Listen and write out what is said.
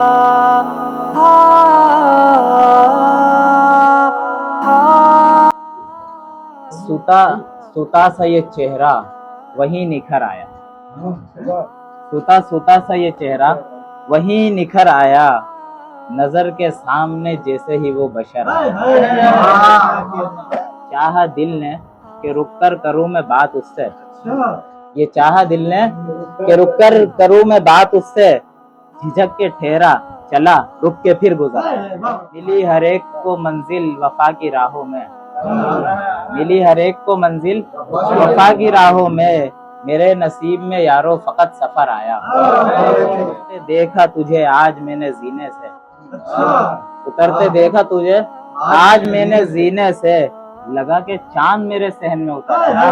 सूता सूता सा ये चेहरा वही निखर आया। सूता सूता सा ये चेहरा वही निखर आया, नजर के सामने जैसे ही वो बशर आया। चाहा दिल ने कि रुक कर करूं मैं बात उससे, ये चाहा दिल ने कि रुक कर करूं मैं बात उससे, झिझक के ठहरा चला रुक के फिर गुजरा। मिली हर एक को मंजिल वफा की राहों में, मिली हर एक को मंजिल वफा की राहों में, मेरे नसीब में यारो फकत सफर आया। देखा तुझे आज मैंने जीने से, उतरते देखा तुझे आज मैंने जीने से, लगा के चांद मेरे सहन में उतर आया।